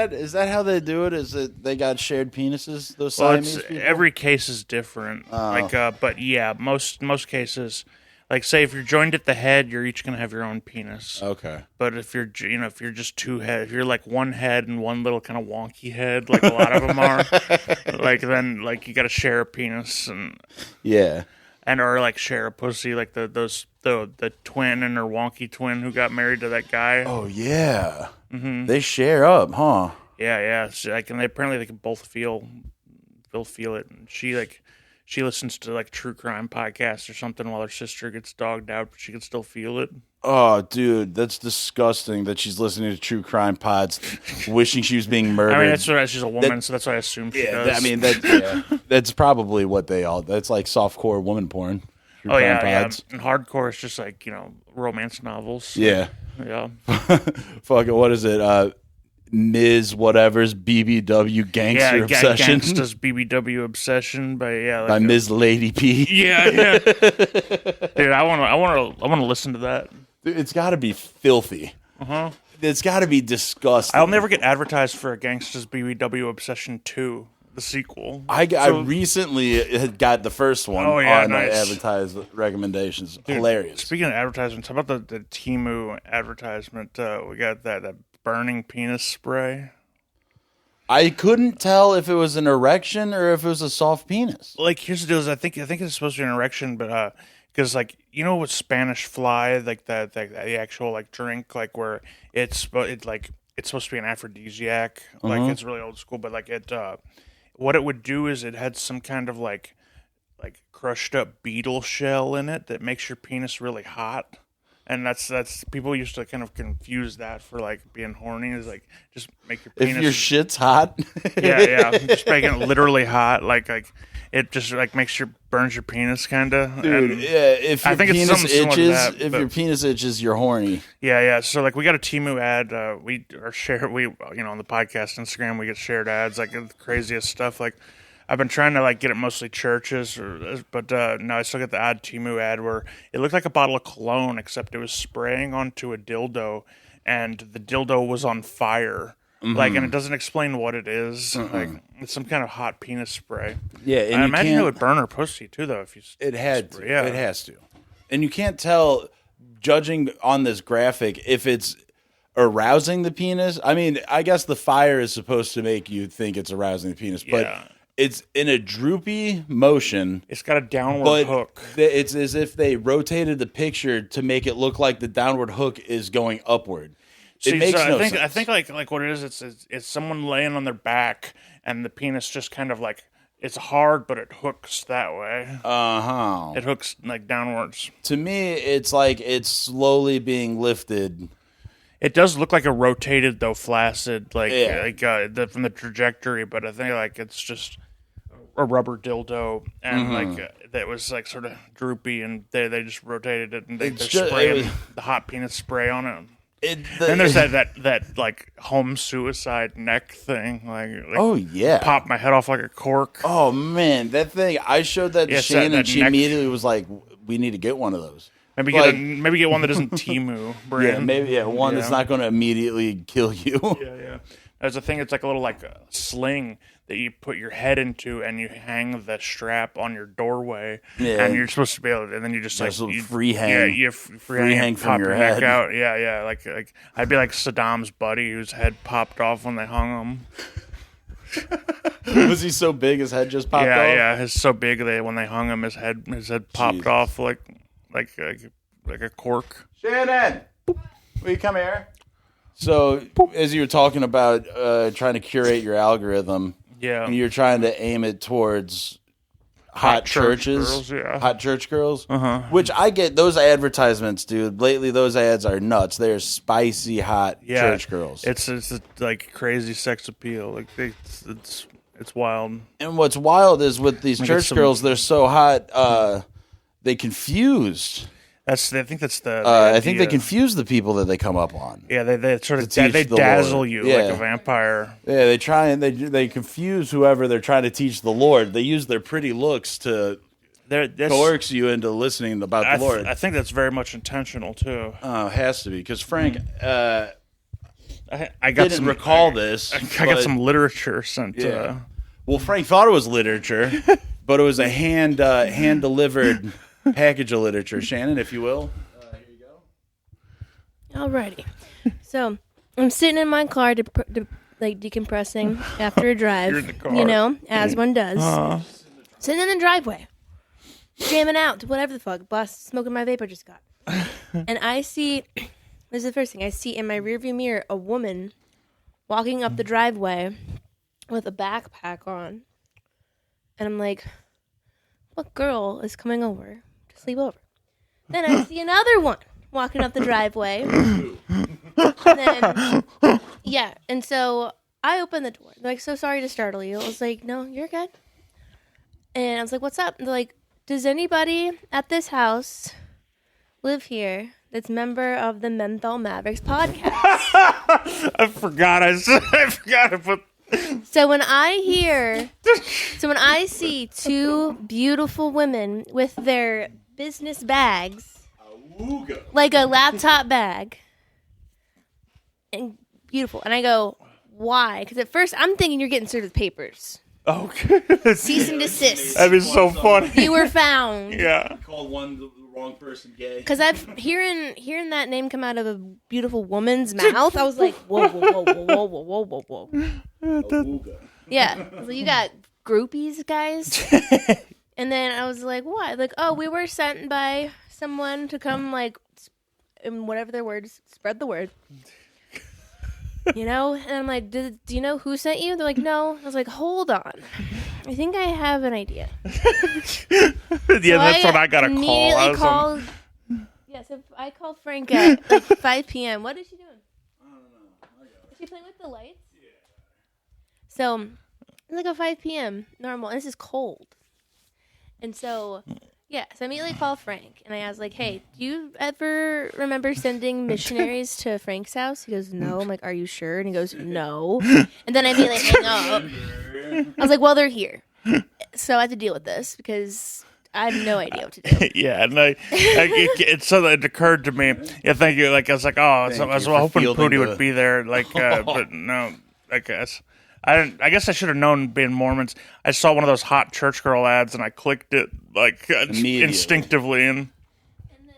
that how they do it? Is it they got shared penises? Those Siamese people? Every case is different. But yeah, most cases, like say if you're joined at the head, you're each gonna have your own penis. Okay. But if you're just two head, if you're like one head and one little kind of wonky head, like a lot of them are, like then like you got to share a penis and or like share a pussy, like the twin and her wonky twin who got married to that guy. Oh yeah. Mm-hmm. They share up, huh? Yeah. So, like, and they can both feel it. And she listens to like true crime podcasts or something while her sister gets dogged out, but she can still feel it. Oh, dude, that's disgusting that she's listening to true crime pods, wishing she was being murdered. I mean, she's a woman, so that's what I assume she does. I mean, that's probably what they all. That's like softcore woman porn. True crime pods. And hardcore is just like romance novels. Yeah. Fuck it. What is it? Ms. Whatever's BBW Gangster Obsession. Gangsta's BBW Obsession by Ms. Lady P. Yeah. Dude, I want to listen to that. Dude, it's got to be filthy. It's got to be disgusting. I'll never get advertised for a Gangsta's BBW Obsession 2, the sequel. I recently got the first one on advertised recommendations. Dude, hilarious. Speaking of advertisements, how about the Temu advertisement? We got that burning penis spray. I couldn't tell if it was an erection or if it was a soft penis. Like, here's the deal: I think it's supposed to be an erection, but because with Spanish fly, like the actual like drink, like where it's supposed to be an aphrodisiac, like it's really old school, but like what it would do is it had some kind of like crushed up beetle shell in it that makes your penis really hot. And that's people used to kind of confuse that for like being horny. Is like just make your penis. If your shit's hot, just making it literally hot. Like it just like burns your penis kind of. Dude, if your penis itches, your penis itches, you're horny. Yeah. So like we got a Temu ad. On the podcast Instagram we get shared ads like the craziest stuff like. I've been trying to like get it mostly churches, but no, I still get the odd Temu ad where it looked like a bottle of cologne, except it was spraying onto a dildo, and the dildo was on fire. And it doesn't explain what it is. Like it's some kind of hot penis spray. Yeah, and I imagine it would burn her pussy too, though. If you it has to, and you can't tell judging on this graphic if it's arousing the penis. I mean, I guess the fire is supposed to make you think it's arousing the penis, but. It's in a droopy motion. It's got a downward hook. It's as if they rotated the picture to make it look like the downward hook is going upward. It makes no sense. I think like what it is, it's someone laying on their back and the penis just kind of like it's hard, but it hooks that way. It hooks like downwards. To me, it's like it's slowly being lifted. It does look like a rotated though flaccid from the trajectory, but I think like it's just a rubber dildo and that was like sort of droopy, and they just rotated it and they're spraying the hot penis spray on it. Then there's that like home suicide neck thing, like pop my head off like a cork. Oh man, that thing! I showed that to Shane, and she immediately was like, "We need to get one of those." Maybe get one that isn't Temu brand. One that's not going to immediately kill you. Yeah. There's a thing. It's like a little like a sling that you put your head into, and you hang the strap on your doorway, and you're supposed to be able to, and then you just free hang. Yeah, you free hang from your head. Neck out. Yeah. Like I'd be like Saddam's buddy whose head popped off when they hung him. Was he so big his head just popped off? Yeah. He's so big that when they hung him, his head popped off like a cork. Shannon, will you come here? So, as you were talking about trying to curate your algorithm, and you're trying to aim it towards hot churches, hot church girls, which I get those advertisements, dude. Lately, those ads are nuts. They're spicy hot church girls. It's like crazy sex appeal. Like it's wild. And what's wild is with these church girls, they're so hot. They confused. I think that's the. I think they confuse the people that they come up on. Yeah, they sort of they dazzle you like a vampire. Yeah, they try and they confuse whoever they're trying to teach the Lord. They use their pretty looks to coerce you into listening about the Lord. I think that's very much intentional too. Oh, it has to be because Frank. I got didn't recall this. I got some literature sent. Yeah. Well, Frank thought it was literature, but it was a hand delivered package of literature. Shannon, if you will. Here you go. Alrighty. So I'm sitting in my car, decompressing after a drive. You're in the car. As one does. Sitting in the driveway, jamming out to whatever the fuck, smoking my vape I just got. And I see, this is the first thing, I see in my rearview mirror a woman walking up the driveway with a backpack on. And I'm like, what girl is coming over to sleep over? Then I see another one walking up the driveway. And so I open the door. They're like, so sorry to startle you. I was like, no, you're good. And I was like, what's up? And they're like, does anybody at this house live here that's member of the Menthol Mavericks podcast? I forgot to put... So when I see two beautiful women with their business bags, like a laptop bag, and beautiful, and I go, why? Because at first I'm thinking you're getting served with papers. Okay. Cease and desist. That is so funny. You were found. Yeah. You called the wrong person gay. Because I've hearing that name come out of a beautiful woman's mouth, I was like, whoa, whoa, whoa, whoa, whoa, whoa, whoa, whoa. Yeah. I was like, you got groupies, guys? And then I was like, what? Like, oh, we were sent by someone to come, like, in whatever their words, spread the word. And I'm like, do you know who sent you? They're like, no. I was like, hold on. I think I have an idea. That's what I got a call. So I called Frank at like 5 p.m. What is she doing? I don't know. Is she playing with the lights? Yeah. So it's like a 5 p.m. normal, and this is cold. And so, so I immediately call Frank, and I was like, hey, do you ever remember sending missionaries to Frank's house? He goes, no. I'm like, are you sure? And he goes, no. And then I immediately hang up. I was like, well, they're here. So I have to deal with this because I have no idea what to do. Yeah, and it occurred to me. Yeah, thank you. Like I was like, I was hoping Pooty would be there. Like, but no, I guess. I guess I should have known being Mormons. I saw one of those hot church girl ads and I clicked it like instinctively. And then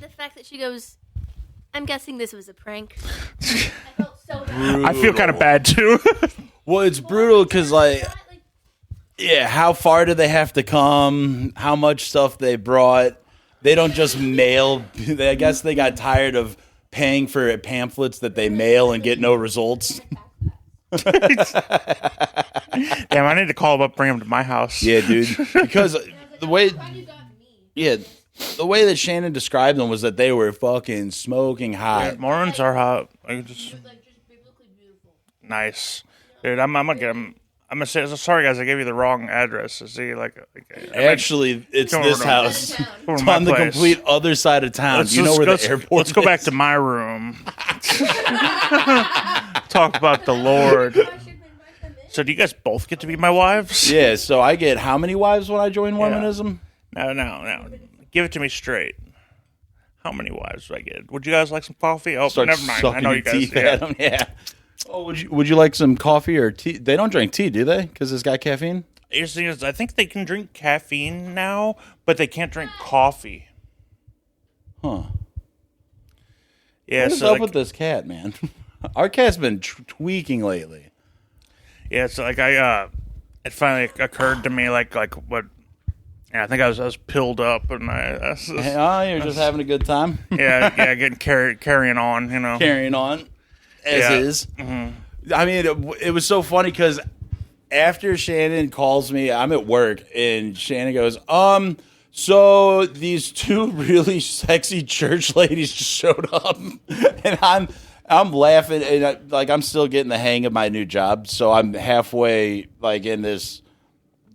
the fact that she goes, I'm guessing this was a prank. I felt so bad. I feel kind of bad too. Well, it's brutal because how far do they have to come? How much stuff they brought? They don't just mail. I guess they got tired of paying for pamphlets that they mail and get no results. Damn, I need to call him up, bring him to my house. Yeah, dude. Because the way that Shannon described them was that they were fucking smoking hot. Yeah, Mormons are hot. Just biblically beautiful. Nice, dude. I'm gonna get him. I'm gonna say sorry, guys. I gave you the wrong address. See, actually, it's this house. It's on the complete other side of town. Do you know where the airport is? Let's go back to my room. Talk about the Lord. So, do you guys both get to be my wives? Yeah. So I get how many wives when I join Mormonism? No. Give it to me straight. How many wives do I get? Would you guys like some coffee? Oh, never mind. I know you guys. Yeah. Oh, would you like some coffee or tea? They don't drink tea, do they? Because it's got caffeine? I think they can drink caffeine now, but they can't drink coffee. Huh. Yeah. What is up with this cat, man? Our cat's been tweaking lately. Yeah, so it finally occurred to me like what. Yeah, I think I was pilled up and you're just having a good time. getting carrying on, Carrying on. As is. Mm-hmm. I mean, it was so funny because after Shannon calls me, I'm at work, and Shannon goes, so these two really sexy church ladies just showed up, and I'm laughing, and I'm still getting the hang of my new job, so I'm halfway in this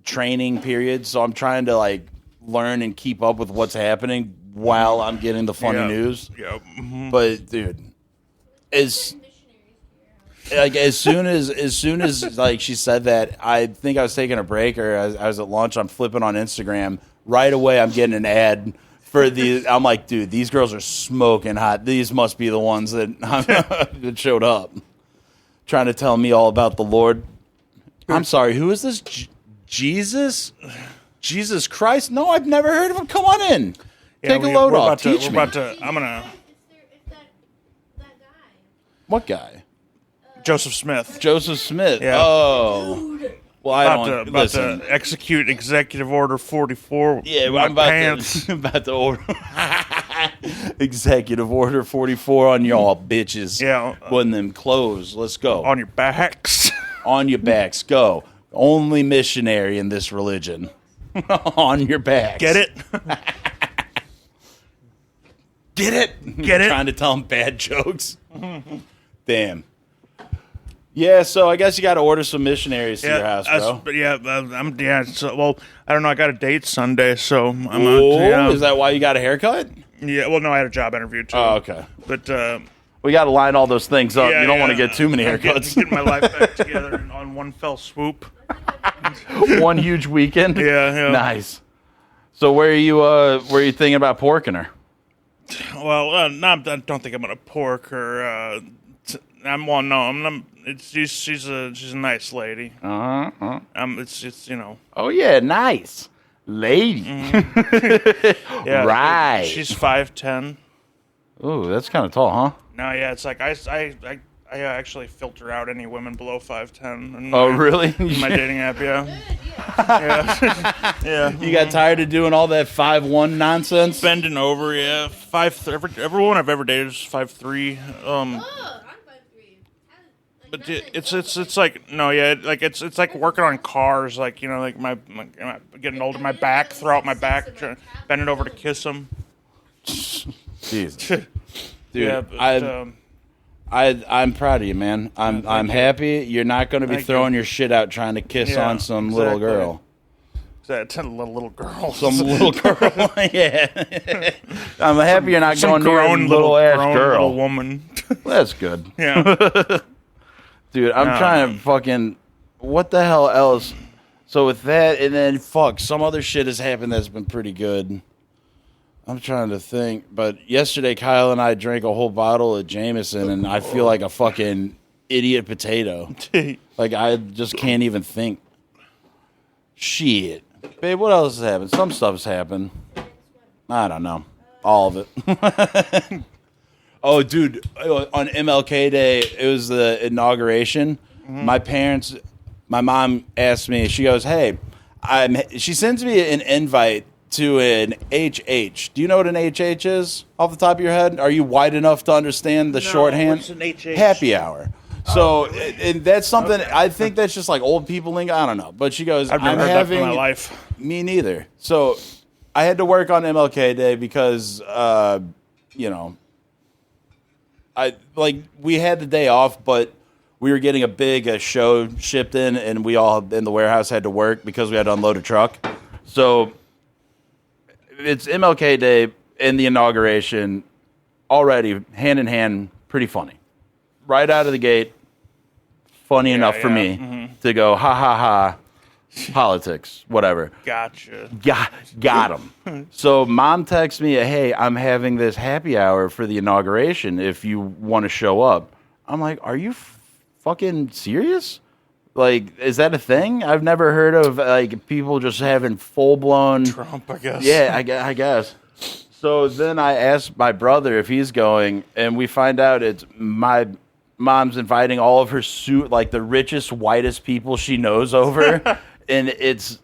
training period, so I'm trying to learn and keep up with what's happening while I'm getting the funny news. Yeah. Mm-hmm. But dude, as soon as she said that, I think I was taking a break or I was at lunch. I'm flipping on Instagram. Right away, I'm getting an ad for these. I'm like, dude, these girls are smoking hot. These must be the ones that that showed up, trying to tell me all about the Lord. I'm sorry, who is this? Jesus Christ? No, I've never heard of him. Come on in. Take a load off. Teach me. It's that guy. What guy? Joseph Smith. Joseph Smith. Yeah. Oh. Well, I don't listen. To execute Executive Order 44. Yeah, well, I'm about to order Executive Order 44 on y'all bitches. Yeah. Putting them clothes. Let's go. On your backs. On your backs. Go. Only missionary in this religion. On your backs. Get it? Get it? Get it? Trying to tell them bad jokes. Damn. Yeah, so I guess you got to order some missionaries to your house, bro. So, I don't know. I got a date Sunday, so I'm Is that why you got a haircut? Yeah, well, no, I had a job interview, too. Oh, okay. But, we got to line all those things up. You don't want to get too many haircuts. Get my life back together on one fell swoop. One huge weekend? Yeah. Nice. So where are you thinking about porking her? Well, no, I don't think I'm going to pork her. She's a nice lady. It's Oh yeah, nice lady. Mm-hmm. Yeah, right. She's 5'10". Ooh, that's kind of tall, huh? No, yeah, it's like I actually filter out any women below 5'10". Oh, really? In my dating app, yeah. Yeah. You got tired of doing all that 5'1" nonsense? Bending over, yeah. Everyone I've ever dated is 5'3". I'm 5'3". But it's like no, yeah, like it's like working on cars, like like my getting older, my back, throw out my back, bending over to kiss them. Jesus, dude, yeah, but, I'm proud of you, man. I'm happy you're not going to be throwing your shit out trying to kiss on some little girl. That little girl. Some little girl. Yeah. I'm happy you're not going near a little ass girl. Little woman. That's good. Yeah. Dude, I'm trying to fucking... What the hell else? So with that, and then, some other shit has happened that's been pretty good. I'm trying to think. But yesterday, Kyle and I drank a whole bottle of Jameson, and I feel like a fucking idiot potato. Like, I just can't even think. Shit. Babe, what else has happened? Some stuff's happened. I don't know. All of it. Oh, dude, on MLK Day, it was the inauguration. Mm-hmm. My mom asked me, she goes, hey, she sends me an invite to an HH. Do you know what an HH is off the top of your head? Are you wide enough to understand the shorthand? What's an HH? Happy hour. So, and that's something, I think that's just like old people lingo. I don't know. But she goes, I've never heard that in my life. Me neither. So, I had to work on MLK Day because, we had the day off, but we were getting a big show shipped in, and we all in the warehouse had to work because we had to unload a truck. So it's MLK Day and the inauguration already hand in hand, pretty funny. Right out of the gate, funny enough for me to go, ha ha ha, politics, whatever. Gotcha. Got him. So mom texts me, hey, I'm having this happy hour for the inauguration if you want to show up. I'm like, are you fucking serious? Like, is that a thing? I've never heard of, like, people just having full-blown... Trump, I guess. Yeah, I guess. So then I asked my brother if he's going, and we find out it's my mom's inviting all of her the richest, whitest people she knows over. And it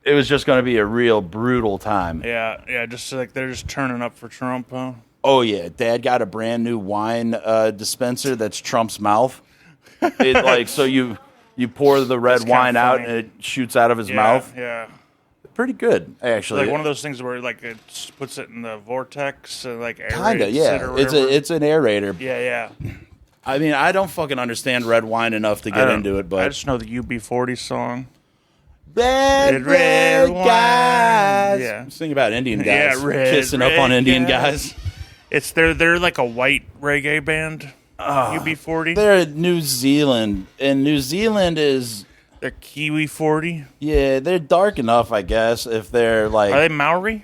was just going to be a real brutal time. Yeah, just like they're just turning up for Trump, huh? Oh, yeah. Dad got a brand new wine dispenser that's Trump's mouth. So you pour the red wine out and it shoots out of his mouth. Yeah. Pretty good, actually. Like one of those things where like it puts it in the vortex and like aerates Kinda, yeah. It's an aerator. Yeah. I mean, I don't fucking understand red wine enough to get into it, but I just know the UB40 song. Red guys. Yeah. Sing about Indian guys. Yeah, kissing up on Indian guys. It's they're like a white reggae band. UB40. They're New Zealand, and New Zealand is they're Kiwi 40. Yeah, they're dark enough, I guess. If they're like, are they Maori?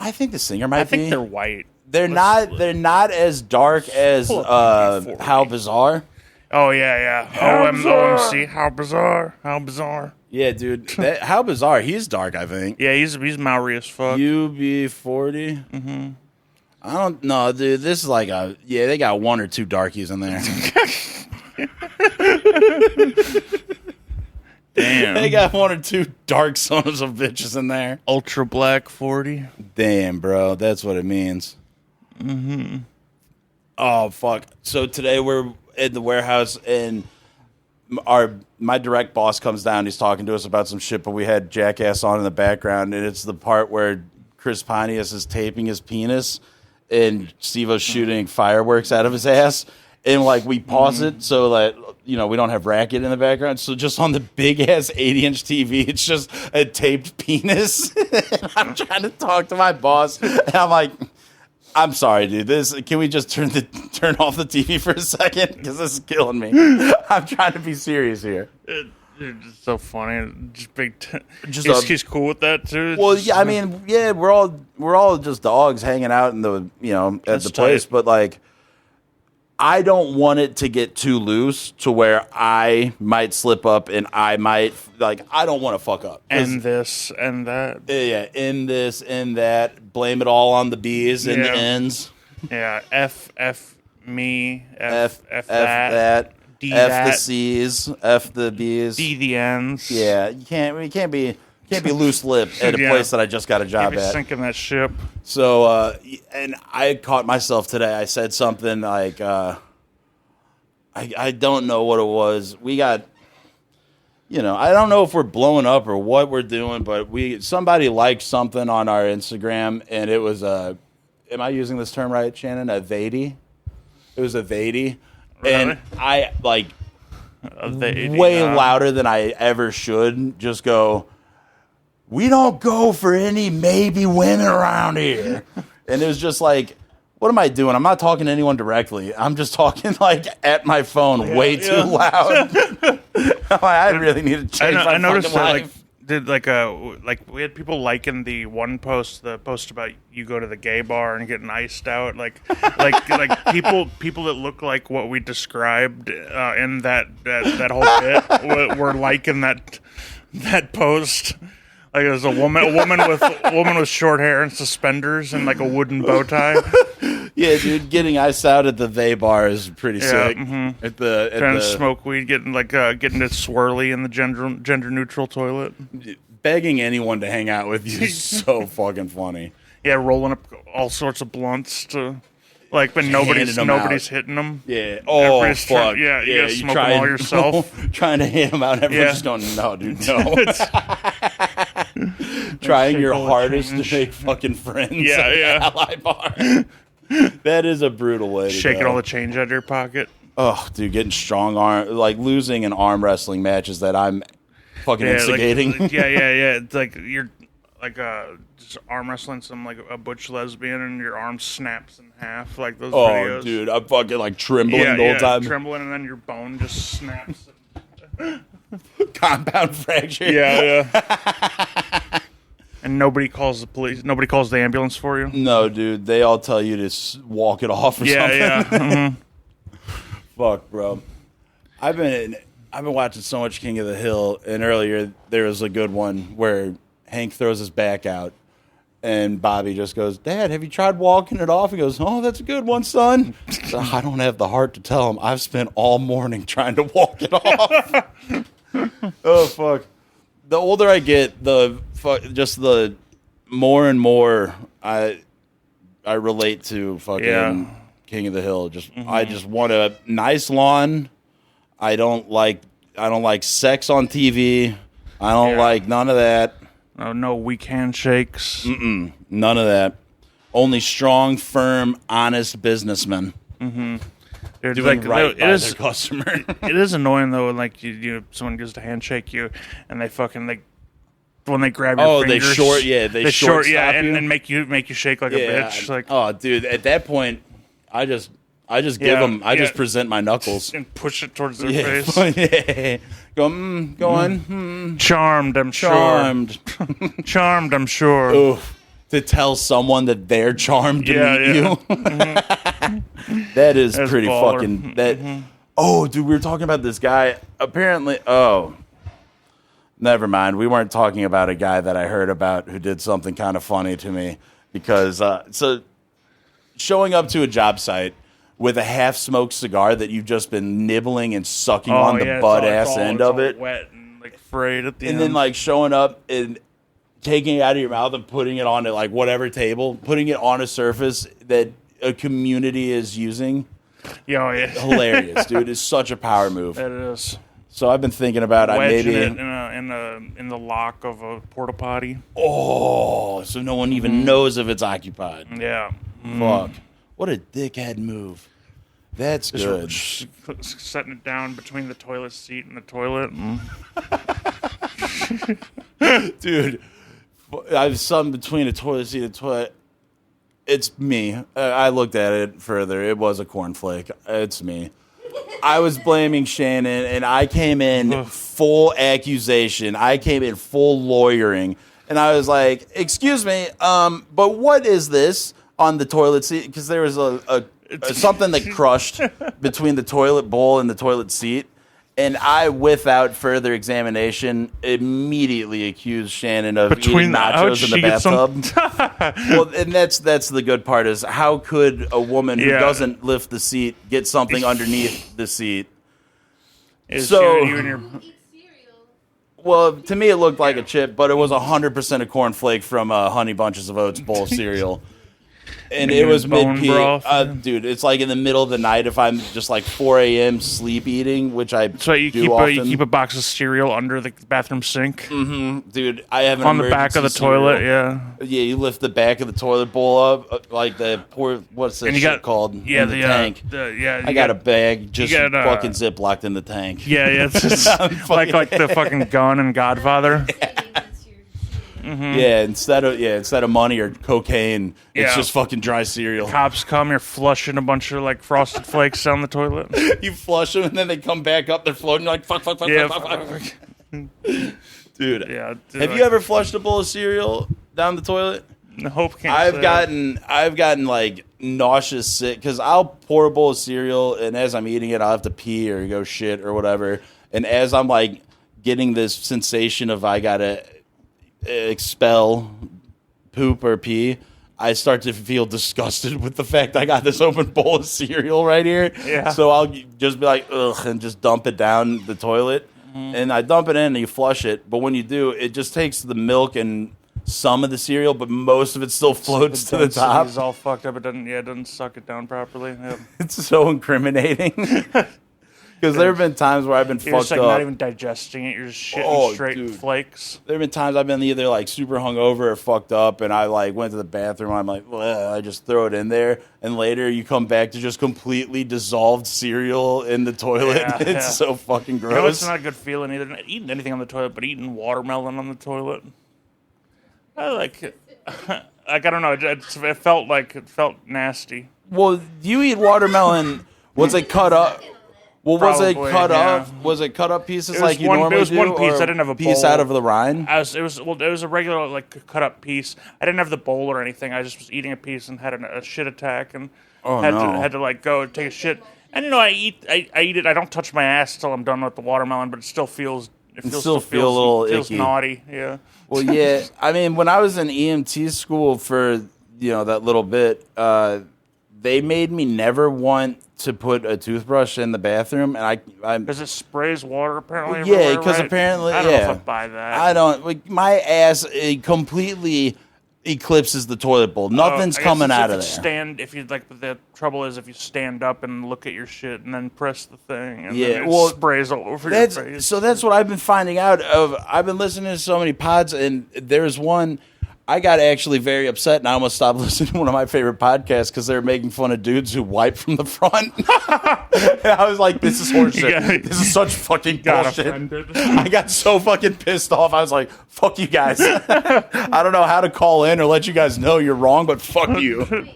I think the singer might be. I think they're white. They're not as dark as How Bizarre. Oh yeah. OMC. How bizarre. Yeah, dude. How Bizarre. He's dark, I think. Yeah, he's Maori as fuck. UB40. Mm-hmm. I don't know, dude. This is like they got one or two darkies in there. Damn. They got one or two dark sons of bitches in there. Ultra Black 40. Damn, bro. That's what it means. Mm-hmm. Oh, fuck. So today we're in the warehouse and my direct boss comes down. He's talking to us about some shit, but we had Jackass on in the background, and it's the part where Chris Pontius is taping his penis and Steve-O's shooting fireworks out of his ass. And, like, we pause it so that, we don't have racket in the background. So just on the big-ass 80-inch TV, it's just a taped penis. And I'm trying to talk to my boss. And I'm like, I'm sorry, dude. Can we just turn off the TV for a second? Because this is killing me. I'm trying to be serious here. It's so funny. Just big. He's cool with that too. Well, yeah. I mean, yeah. We're all just dogs hanging out in the at the place, but like, I don't want it to get too loose to where I might slip up and I might I don't want to fuck up. And this and that. Yeah, in this and that. Blame it all on the B's and the N's. Yeah, F me, F that. D F that. The C's, F the B's, D the N's. Yeah, we can't be loose-lipped at a place that I just got a job at. Sinking that ship. So, and I caught myself today. I said something like, I don't know what it was. We got, I don't know if we're blowing up or what we're doing, but somebody liked something on our Instagram, and it was am I using this term right, Shannon? A Vady. It was a Vady. Really? And I, way louder than I ever should, just go, we don't go for any maybe women around here. And it was just like, what am I doing? I'm not talking to anyone directly. I'm just talking at my phone way too loud. I really need to change my noticed life. Did we had people liking the one post, the post about you go to the gay bar and getting iced out, like people that look like what we described in that whole bit were liking that post. Like, there's a woman with short hair and suspenders and a wooden bow tie. Yeah, dude, getting iced out at the they bar is pretty sick. Mm-hmm. Trying to smoke weed, getting it swirly in the gender neutral toilet. Begging anyone to hang out with you is so fucking funny. Yeah, rolling up all sorts of blunts to. But nobody's hitting them. Yeah. Oh, fuck. You gotta smoke them all yourself. Trying to hit them out. Everyone's just going, no, dude, no. Trying your hardest to make fucking friends at the Ally Bar. That is a brutal way to Shaking all the change out of your pocket. Oh, dude, getting strong arm, losing in arm wrestling matches that I'm fucking instigating. It's like you're just arm wrestling some a butch lesbian and your arm snaps in half those videos. Oh, dude, I'm fucking trembling the whole time. Trembling, and then your bone just snaps. Compound fracture. Yeah. And nobody calls the police. Nobody calls the ambulance for you. No, dude. They all tell you to walk it off or something. Yeah. Mm-hmm. Fuck, bro. I've been watching so much King of the Hill, and earlier there was a good one where Hank throws his back out, and Bobby just goes, "Dad, have you tried walking it off?" He goes, "Oh, that's a good one, son." So I don't have the heart to tell him. I've spent all morning trying to walk it off. Oh, fuck. The older I get, just the more and more I relate to fucking King of the Hill. I just want a nice lawn. I don't like sex on TV. I don't like none of that. No weak handshakes. None of that. Only strong, firm, honest businessmen. Mm-hmm. Doing right by their customer. It is annoying though when someone goes to handshake you and they fucking when they grab your fingers. they short stop you. And then make you shake like a bitch. Oh, dude, at that point, I just give them. I just present my knuckles and push it towards their face. Go on. Charmed, I'm sure. Charmed, I'm sure. Oof. to tell someone that they're charmed to meet you. Mm-hmm. That's pretty baller. Fucking that. Mm-hmm. Oh, dude, we were talking about this guy. Apparently, never mind. We weren't talking about a guy that I heard about who did something kind of funny to me because so showing up to a job site with a half-smoked cigar that you've just been nibbling and sucking on the butt-ass end of it. Wet and like frayed at the end. And then like showing up and taking it out of your mouth and putting it on like whatever table, putting it on a surface that a community is using. Yeah, yeah. Hilarious, dude. It's such a power move. It is. So I've been thinking about wedging it in the lock of a porta potty. Oh, so no one even knows if it's occupied. Yeah. Fuck. What a dickhead move. That's good. Setting it down between the toilet seat and the toilet. Dude, I have something between a toilet seat and a toilet. It's me. I looked at it further. It was a cornflake. It's me. I was blaming Shannon, and I came in full accusation. I came in full lawyering. And I was like, excuse me, but what is this on the toilet seat? Because there was something that crushed between the toilet bowl and the toilet seat. And I, without further examination, immediately accused Shannon of eating nachos in the bathtub. Well, and that's the good part is how could a woman who doesn't lift the seat get something underneath the seat? Well, to me it looked like a chip, but it was 100% a cornflake from Honey Bunches of Oats bowl cereal. And it was mid-pee. Dude, it's like in the middle of the night if I'm just like 4 a.m. sleep eating, which I do often. You keep a box of cereal under the bathroom sink? Mm-hmm. Dude, I have an on the back of the toilet, yeah. Yeah, you lift the back of the toilet bowl up, like the what's that shit called? Yeah, the tank. I got a bag just fucking ziplocked in the tank. Yeah, it's just like the fucking gun in Godfather. Mm-hmm. Yeah, instead of money or cocaine, it's just fucking dry cereal. Cops come, you're flushing a bunch of like Frosted Flakes down the toilet. You flush them and then they come back up, they're floating, you're like fuck. Dude, have you ever flushed a bowl of cereal down the toilet? No, I've gotten like nauseous sick because I'll pour a bowl of cereal and as I'm eating it, I'll have to pee or go shit or whatever. And as I'm like getting this sensation of I gotta expel poop or pee, I start to feel disgusted with the fact I got this open bowl of cereal right here. Yeah. So I'll just be like, ugh, and just dump it down the toilet. Mm-hmm. And I dump it in and you flush it. But when you do, it just takes the milk and some of the cereal, but most of it still floats to the top. It's all fucked up. It doesn't suck it down properly. Yep. It's so incriminating. Because there have been times where I've been fucked up. You're not even digesting it. You're just shitting straight flakes. There have been times I've been either like super hungover or fucked up, and I like went to the bathroom. And I'm like, I just throw it in there, and later you come back to just completely dissolved cereal in the toilet. Yeah, it's so fucking gross. You know, it's not a good feeling either. Eating anything on the toilet, but eating watermelon on the toilet. I like it. Like I don't know. It felt nasty. Well, you eat watermelon. Was it cut up? Well, probably, was it cut up? Was it cut up pieces like you normally do? It was one piece. I didn't have a piece bowl. Out of the rind. It was a regular like cut up piece. I didn't have the bowl or anything. I just was eating a piece and had a shit attack and had to like go take a shit. And you know, I eat it. I don't touch my ass until I'm done with the watermelon, but it still feels. It still feels a little icky. Naughty. Yeah. Well, yeah. I mean, when I was in EMT school for that little bit, they made me never want to put a toothbrush in the bathroom, and I because it sprays water apparently. Yeah, because apparently, I don't know if I buy that. I don't like my ass. It completely eclipses the toilet bowl. Nothing's coming out of there. If you like, the trouble is if you stand up and look at your shit and then press the thing, and then it sprays all over your face. So that's what I've been finding out. I've been listening to so many pods, and there's one. I got actually very upset, and I almost stopped listening to one of my favorite podcasts because they were making fun of dudes who wipe from the front. And I was like, this is horseshit. This is such fucking bullshit. I got so fucking pissed off. I was like, fuck you guys. I don't know how to call in or let you guys know you're wrong, but fuck you.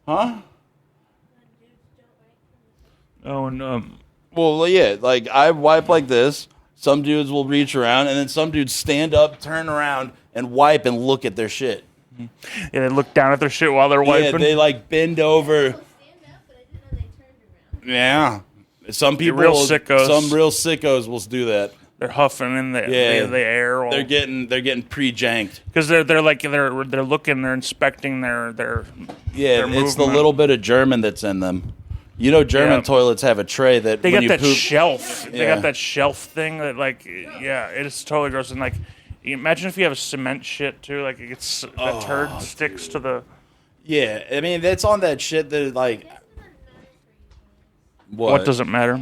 Huh? Oh, no. Well, yeah, like I wipe like this. Some dudes will reach around, and then some dudes stand up, turn around, and wipe and look at their shit. Yeah, they look down at their shit while they're wiping. Yeah, they like bend over. Yeah, some people, real sickos. Some real sickos will do that. They're huffing in the air. They're getting pre-janked because they're looking, they're inspecting their it's the little bit of German that's in them. You know, German toilets have a tray that they when got you that poop, shelf. Yeah. They got that shelf thing that it is totally gross. And like, imagine if you have a cement shit too, like it gets the turd sticks to the. Yeah, I mean that's on that shit that like. What doesn't matter?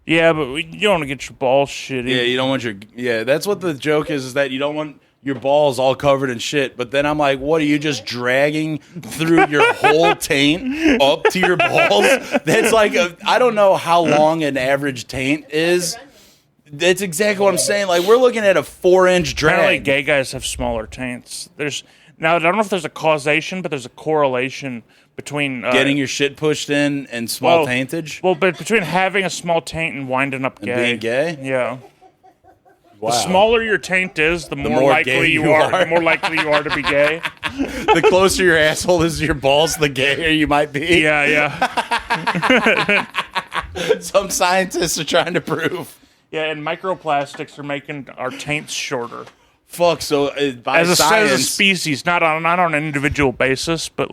Yeah, but you don't want to get your balls shitty. Yeah, you don't want your... Yeah, that's what the joke is that you don't want your balls all covered in shit. But then I'm like, what, are you just dragging through your whole taint up to your balls? That's like, I don't know how long an average taint is. That's exactly what I'm saying. Like, we're looking at a 4-inch drag. Apparently gay guys have smaller taints. Now, I don't know if there's a causation, but there's a correlation between... getting your shit pushed in and small taintage? Well, but between having a small taint and winding up gay. And being gay? Yeah. Wow. The smaller your taint is, the more likely you are. The more likely you are to be gay. The closer your asshole is to your balls, the gayer you might be. Yeah. Some scientists are trying to prove. Yeah, and microplastics are making our taints shorter. Fuck, so as a species, not on an individual basis, but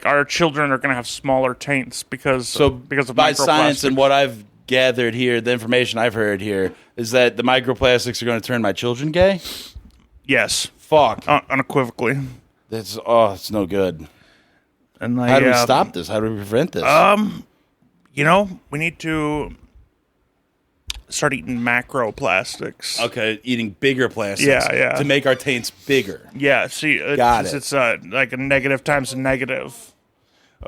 our children are going to have smaller taints because of by science and what I've gathered here, the information I've heard here is that the microplastics are going to turn my children gay. Yes, fuck, unequivocally. It's no good. And how do we stop this? How do we prevent this? We need to start eating macroplastics. Okay, eating bigger plastics. Yeah. To make our taints bigger. Yeah, see, it's like a negative times a negative.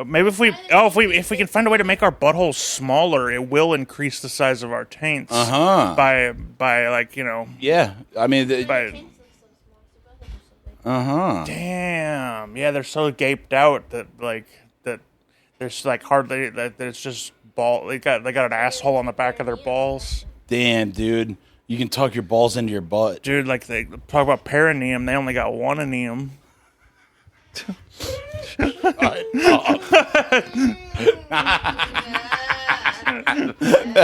Maybe if we can find a way to make our buttholes smaller, it will increase the size of our taints. By Yeah, I mean. Damn. Yeah, they're so gaped out that there's like hardly that it's just ball. They got an asshole on the back of their balls. Damn, dude. You can tuck your balls into your butt. Dude, like they talk about perineum, they only got one aneum.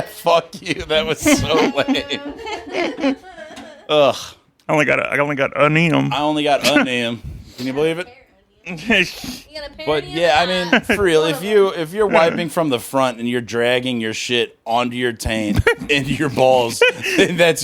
Fuck you. That was so lame. Ugh. I only got aneum. I only got aneum. Can you believe it? But yeah, I mean, for real, if you're wiping from the front and you're dragging your shit onto your taint into your balls, then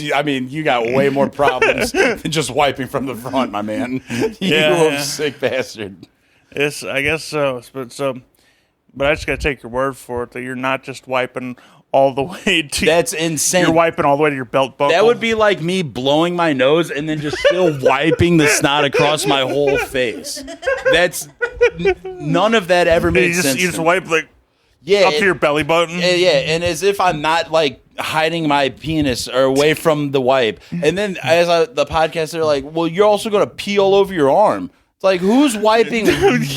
you got way more problems than just wiping from the front, my man. You sick bastard. Yes, I guess so. But I just gotta take your word for it that you're not just wiping all the way to... That's insane. You're wiping all the way to your belt buckle. That would be like me blowing my nose and then just still wiping the snot across my whole face. None of that ever makes sense. You just wipe up to your belly button. Yeah, and as if I'm not like hiding my penis or away from the wipe. And then the podcast, they're like, well, you're also going to pee all over your arm. It's like, who's wiping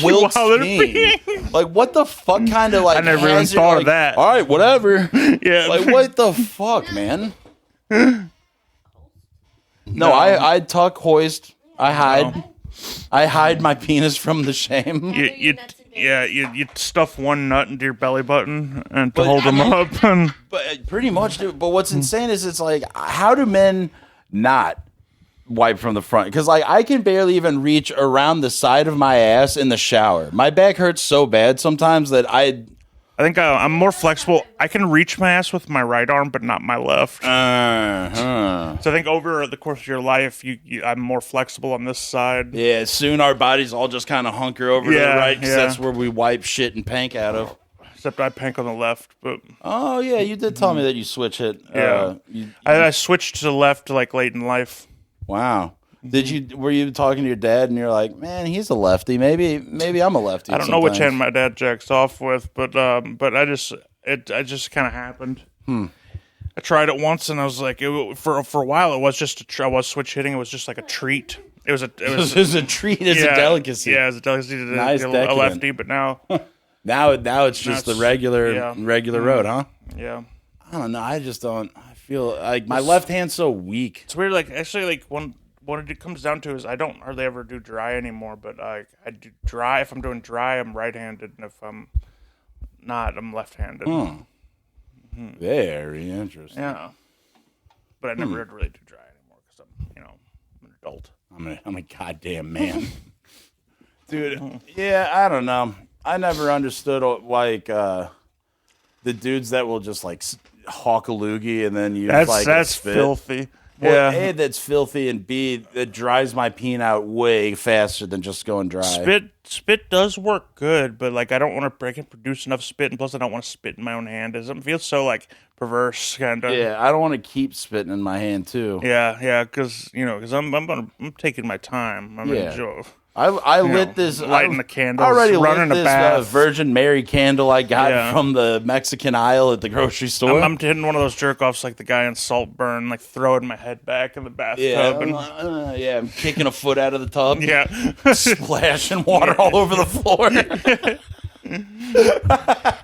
Wilt's pee? Like, what the fuck kind of like... I never even thought of that. All right, whatever. Yeah. Like, what the fuck, man? No, I tuck, hoist, I hide. No. I hide my penis from the shame. You stuff one nut into your belly button and to hold them up. But pretty much, dude. But what's insane is it's like, how do men not wipe from the front? Because like I can barely even reach around the side of my ass in the shower. My back hurts so bad sometimes that I think I'm more flexible. I can reach my ass with my right arm, but not my left. So I think over the course of your life, I'm more flexible on this side. Yeah, soon our bodies all just kind of hunker over to the right, because that's where we wipe shit and pank out of. Except I pank on the left. But oh yeah, you did tell me that you switch it. Yeah, I switched to the left like late in life. Wow. Were you talking to your dad and you're like, man, he's a lefty. Maybe I'm a lefty. I don't know which hand my dad jacks off with, but I just kind of happened. I tried it once and I was like, for a while it was just I was switch hitting. It was just like a treat. It was a treat. It's a delicacy. Yeah, it's a delicacy to nice a lefty. But now it's just the regular road, huh? Yeah. I don't know. I just don't. I feel like my left hand's so weak. It's weird. Like actually, like when what it comes down to is I don't hardly ever do dry anymore, but I do dry. If I'm doing dry, I'm right-handed, and if I'm not, I'm left-handed. Very interesting. Yeah, but I never really do dry anymore because I'm an adult. I'm a goddamn man, dude. Yeah, I don't know. I never understood like the dudes that will just like hawk a loogie and then use that's filthy. Well, A, that's filthy, and B, that dries my peen out way faster than just going dry. Spit does work good, but like I don't want to produce enough spit, and plus I don't want to spit in my own hand. It feels so like perverse, kind of. Yeah, I don't want to keep spitting in my hand too. Yeah, because I'm taking my time. I'm enjoying. I lit this lighting the candles. Already running lit a this bath. Virgin Mary candle I got from the Mexican aisle at the grocery store. I'm hitting one of those jerk offs like the guy in Saltburn, like throwing my head back in the bathtub. I'm kicking a foot out of the tub. Yeah, splashing water all over the floor.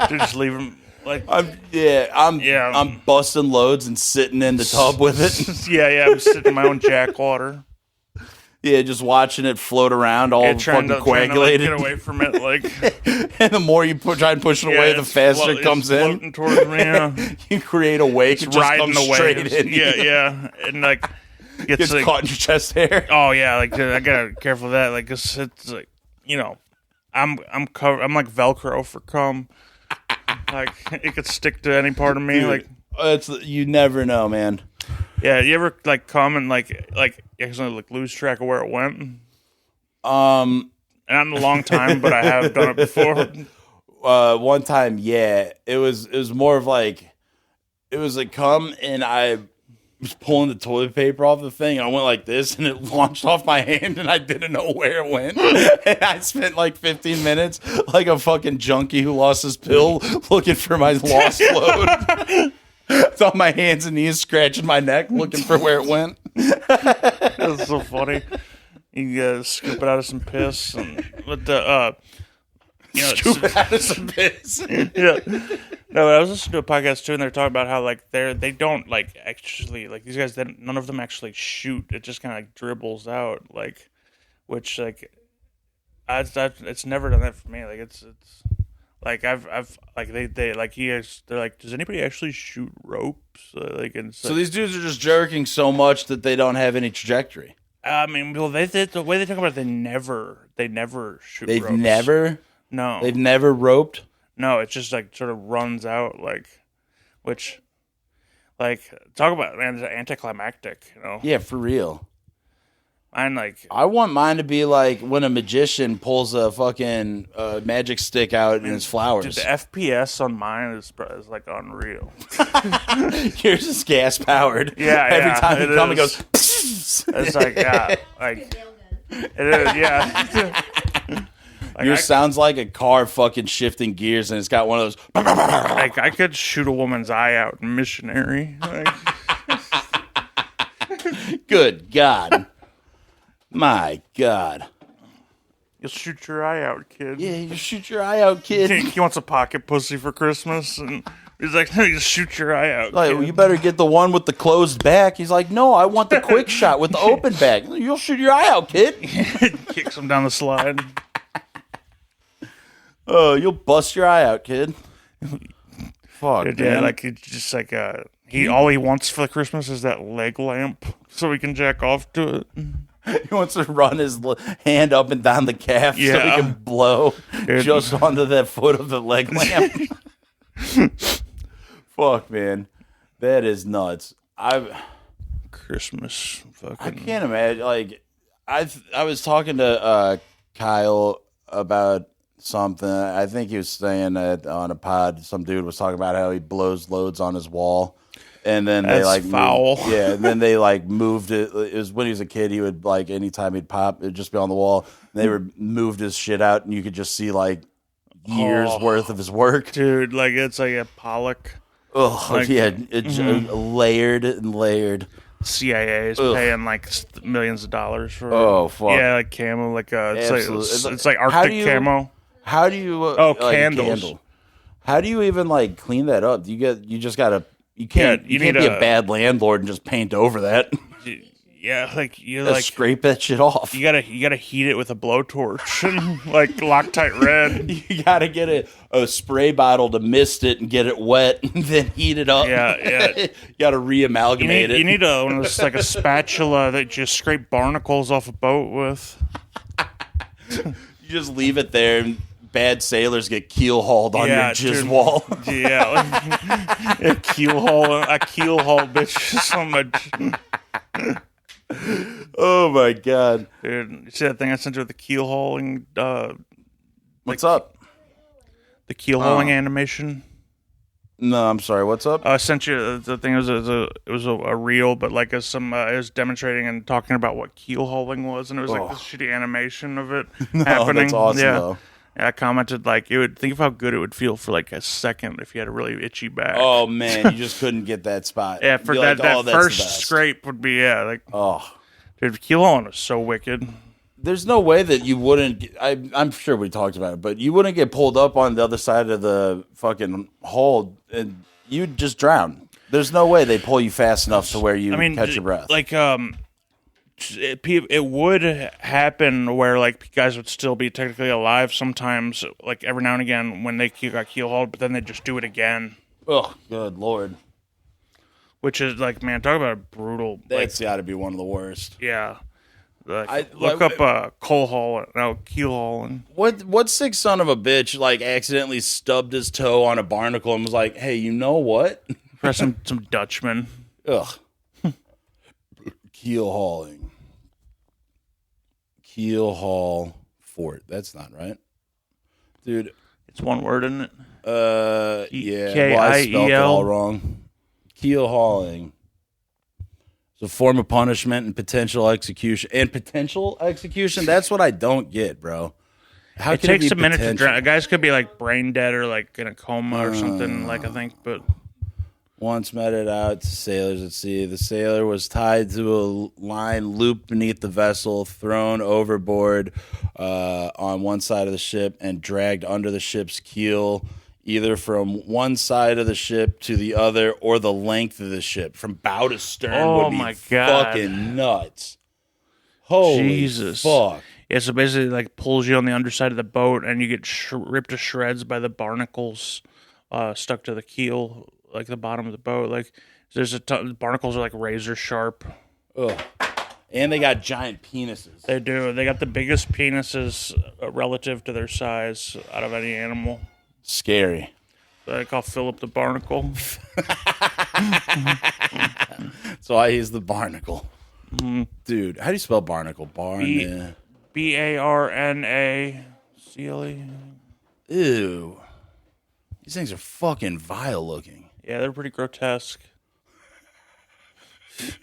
Just leave him. Like I'm busting loads and sitting in the tub with it. I'm sitting in my own jack water. Yeah, just watching it float around, all fucking coagulated. Trying to, get away from it, like. And the more you try and push it away, the faster it comes in. Towards me, yeah. You create a wake, it just comes straight in. Yeah, and like gets like, caught in your chest hair. Oh yeah, like I gotta be careful of that. Like it's like I'm covered. I'm like Velcro for cum. Like it could stick to any part of me. Dude, like you never know, man. Yeah, you ever like come and like accidentally like lose track of where it went? Not in a long time, but I have done it before. One time, yeah, it was more of like it was like come and I was pulling the toilet paper off the thing and I went like this and it launched off my hand and I didn't know where it went. And I spent like 15 minutes like a fucking junkie who lost his pill looking for my lost load. It's on my hands and knees, scratching my neck, looking for where it went. That's so funny. You scoop it out of some piss, scoop it out of some piss. Yeah. No, I was listening to a podcast too, and they're talking about how like they don't like actually like these guys. None of them actually shoot. It just kind of like dribbles out, like which like it's never done that for me. Like it's. Like I've like they like they're like, does anybody actually shoot ropes? So these dudes are just jerking so much that they don't have any trajectory. I mean, well, the way they talk about it, they never shoot. They've ropes. No, they've never roped. No, it just like sort of runs out which like talk about anticlimactic, Yeah, for real. I want mine to be like when a magician pulls a fucking magic stick out in his flowers. Dude, the FPS on mine is like unreal. Yours is gas powered. Yeah, every time you come, it goes. It's like it is. Yeah. Yours sounds like a car fucking shifting gears, and it's got one of those. Like I could shoot a woman's eye out, missionary. Good God. My God. You'll shoot your eye out, kid. Yeah, you shoot your eye out, kid. He wants a pocket pussy for Christmas, and he's like, no, you shoot your eye out, like, kid. You better get the one with the closed back. He's like, no, I want the quick shot with the open back. You'll shoot your eye out, kid. Kicks him down the slide. Oh, you'll bust your eye out, kid. Fuck, yeah, man. like it's just like all he wants for Christmas is that leg lamp so he can jack off to it. He wants to run his hand up and down the calf so he can blow just onto that foot of the leg lamp. Fuck, man. That is nuts. Christmas fucking. I can't imagine. Like, I was talking to Kyle about something. I think he was saying that on a pod, some dude was talking about how he blows loads on his wall. And then That's they like foul. And then they like moved it. It was when he was a kid. He would like anytime he'd pop, it'd just be on the wall. And they moved his shit out, and you could just see like years worth of his work, dude. Like it's like a Pollock. Oh like, yeah, it's layered and layered. CIA is paying like millions of dollars for. Oh fuck. Yeah, like camo, like it's like Arctic camo. How do you? Candles. How do you even like clean that up? You just gotta. You can't be a bad landlord and just paint over that. Yeah, like you like scrape that shit off. You gotta heat it with a blowtorch, like Loctite Red. You gotta get a spray bottle to mist it and get it wet, and then heat it up. Yeah. You gotta re-amalgamate it. You need like a spatula that you scrape barnacles off a boat with. You just leave it there, and bad sailors get keel hauled on your jizz wall. Yeah, like, a keel haul, bitch. So much. Oh my god, dude! You see that thing I sent you with the keel hauling? What's up? The keel hauling animation. No, I'm sorry. What's up? I sent you the thing. It was a reel, but like it was demonstrating and talking about what keel hauling was, and it was like this shitty animation of it happening. That's awesome. Though. Yeah, I commented like think of how good it would feel for like a second if you had a really itchy back. Oh man, you just couldn't get that spot. Yeah, for that first scrape would be dude, keel hauling is so wicked. There's no way that you wouldn't. I'm sure we talked about it, but you wouldn't get pulled up on the other side of the fucking hole, and you'd just drown. There's no way they pull you fast enough to where you catch your breath. Like it would happen where like guys would still be technically alive sometimes, like every now and again when they got keel hauled, but then they just do it again. Oh, good lord! Which is like, man, talk about a brutal. That's got to be one of the worst. Yeah. Look up keel hauling. What sick son of a bitch like accidentally stubbed his toe on a barnacle and was like, "Hey, you know what? Press some Dutchman." Ugh. Keel hauling. Keel haul fort. That's not right, dude. It's one word, isn't it? Yeah. K-I-E-L? Well, I spelled it all wrong. Keel hauling. It's a form of punishment and potential execution. That's what I don't get, bro. How it takes a minute to drown. Guys could be like brain dead or like in a coma or something. Like I think, but. Once meted out to sailors at sea. The sailor was tied to a line looped beneath the vessel, thrown overboard on one side of the ship, and dragged under the ship's keel, either from one side of the ship to the other or the length of the ship. From bow to stern would be fucking nuts. Holy Jesus. Fuck. Yeah, so basically like pulls you on the underside of the boat, and you get ripped to shreds by the barnacles stuck to the keel. Like the bottom of the boat, like there's barnacles are like razor sharp. Ugh. And they got giant penises. They do. They got the biggest penises relative to their size out of any animal. Scary. So I call Philip the Barnacle. So I use the barnacle. Mm-hmm. Dude, how do you spell barnacle? B-A-R-N-A-C-L-E. Ew. These things are fucking vile looking. Yeah, they're pretty grotesque. That's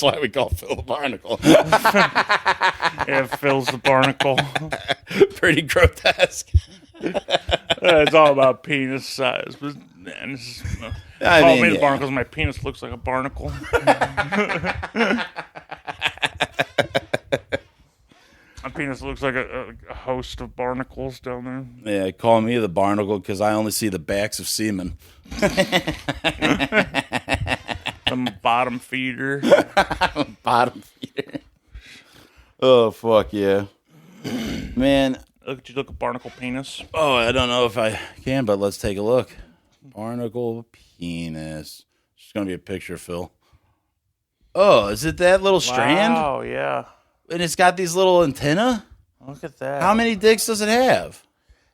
why we call Phil the Barnacle. Yeah, Phil's the Barnacle. Pretty grotesque. It's all about penis size. But, man, the barnacles. My penis looks like a barnacle. My penis looks like a host of barnacles down there. Yeah, call me the barnacle because I only see the backs of semen. Some bottom feeder. Bottom feeder. Oh, fuck yeah. Man. Did you look at barnacle penis? Oh, I don't know if I can, but let's take a look. Barnacle penis. It's going to be a picture, Phil. Oh, is it that little strand? Oh, yeah. And it's got these little antennae? Look at that. How many dicks does it have?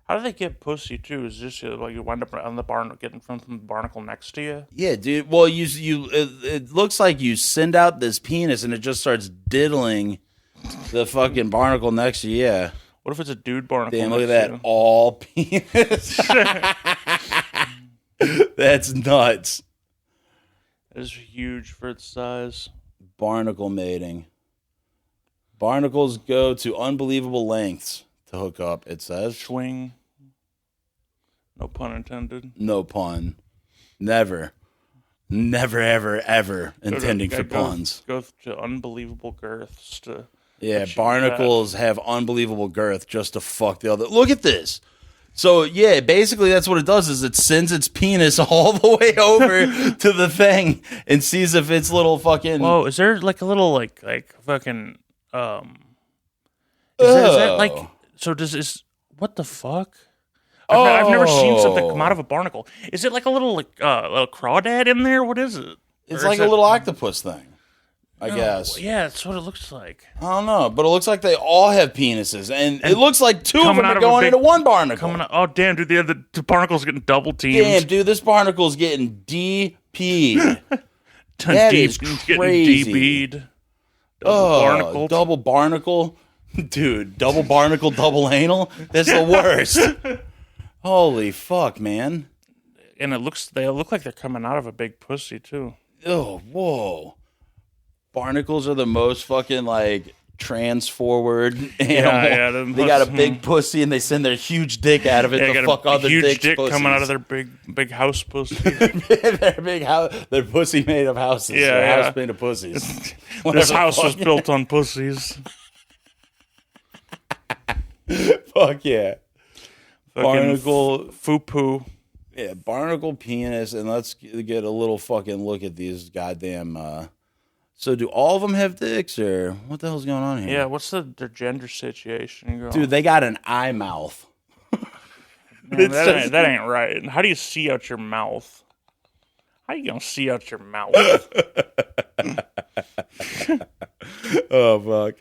How do they get pussy, too? Is this like you wind up on the getting from the barnacle next to you? Yeah, dude. Well, it looks like you send out this penis and it just starts diddling the fucking barnacle next to you. Yeah. What if it's a dude barnacle? Damn, look at that. All penis. That's nuts. That is huge for its size. Barnacle mating. Barnacles go to unbelievable lengths to hook up, it says. Swing. No pun intended. No pun. Never. Never, ever, ever intending for puns. Go to unbelievable girths to... Yeah, barnacles have unbelievable girth just to fuck the other. Look at this. So, yeah, basically that's what it does is it sends its penis all the way over to the thing and sees if it's little fucking... Whoa, is there like a little like fucking... Is that like... So does this... What the fuck? I've never seen something come out of a barnacle. Is it like a little little crawdad in there? What is it? It's like a little octopus thing. I guess. Yeah, that's what it looks like. I don't know, but it looks like they all have penises, and it looks like two of them are going into one barnacle. Oh, damn, dude, the barnacle's getting double teamed. Damn, dude, this barnacle's getting DP'd. That is crazy. DP'd. Double barnacle. Dude, double barnacle, double anal? That's the worst. Holy fuck, man. And they look like they're coming out of a big pussy, too. Oh, whoa. Barnacles are the most fucking, like, trans-forward animal. Yeah, they got a big pussy, and they send their huge dick out of it to fuck other dicks' huge dick pussies. coming out of their big house pussy. Their pussy made of houses. Yeah, their house made of pussies. This house was built on pussies. Fuck yeah. Barnacle. Foo-poo. Yeah, barnacle penis, and let's get a little fucking look at these goddamn... So do all of them have dicks, or what the hell's going on here? Yeah, what's their gender situation going? Dude, they got an eye mouth. Man, that ain't right. How do you see out your mouth? How you gonna see out your mouth? Oh, fuck.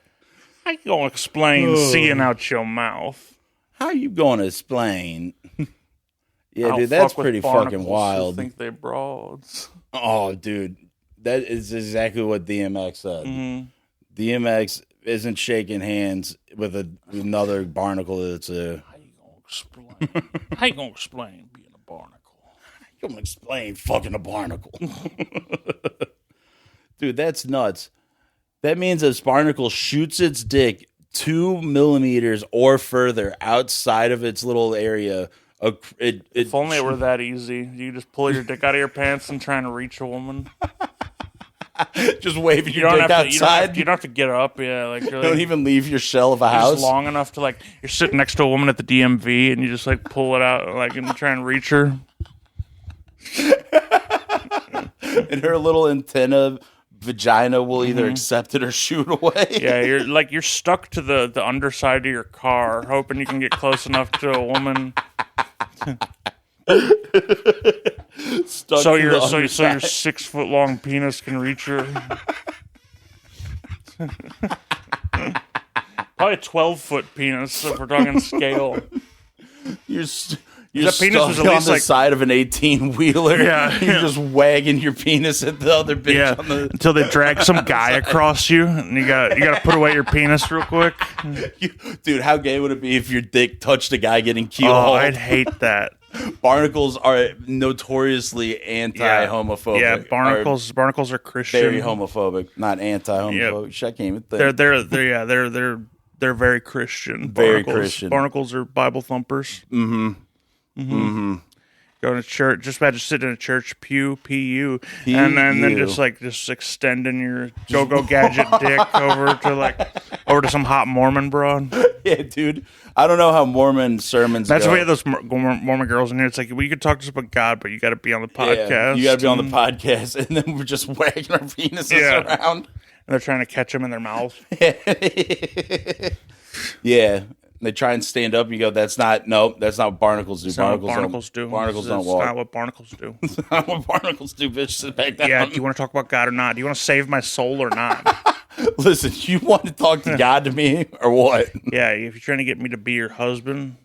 How you gonna explain seeing out your mouth? How you gonna explain? Yeah, dude, that's pretty fucking wild. I think they broads. Oh, dude. That is exactly what DMX said. Mm-hmm. DMX isn't shaking hands with another barnacle that's a... How you gonna explain? How you gonna explain being a barnacle? How you gonna explain fucking a barnacle? Dude, that's nuts. That means if barnacle shoots its dick 2 millimeters or further outside of its little area... if only it were that easy. You just pull your dick out of your pants and trying to reach a woman. Just waving your dick outside. You don't have to get up. Yeah, like you don't even leave your shell of a house. Just long enough to like you're sitting next to a woman at the DMV and you just like pull it out like and try and reach her. And her little antenna vagina will either accept it or shoot away. Yeah, you're stuck to the underside of your car, hoping you can get close enough to a woman. So your 6 foot long penis can reach her. Probably a 12-foot penis if we're talking scale. You're stuck on the side of an 18-wheeler. Yeah, you're just wagging your penis at the other bitch. Yeah, until they drag some guy across you, and you got to put away your penis real quick. Dude, how gay would it be if your dick touched a guy getting keel? Oh, I'd hate that. Barnacles are notoriously anti-homophobic. Yeah, barnacles are Christian. Very homophobic, not anti-homophobic. Yep. I can't even think. They're very Christian. Very Christian. Barnacles are Bible thumpers. Mm-hmm. Mm-hmm. Going to church, just imagine sitting in a church pew, P-U, and then just extending your go-go gadget dick over to some hot Mormon broad. Yeah, dude. I don't know how Mormon sermons That's go. why we have those Mormon girls in here. It's like, well, you can talk to us about God, but you got to be on the podcast. Yeah, you got to be on the podcast, and then we're just wagging our penises around. And they're trying to catch them in their mouth. Yeah. They try and stand up, and you go, that's not what barnacles do. Barnacles don't walk. That's not what barnacles do. It's not what barnacles do, bitch. Sit back down. Yeah, do you want to talk about God or not? Do you want to save my soul or not? Listen, you want to talk to God to me, or what? Yeah, if you're trying to get me to be your husband.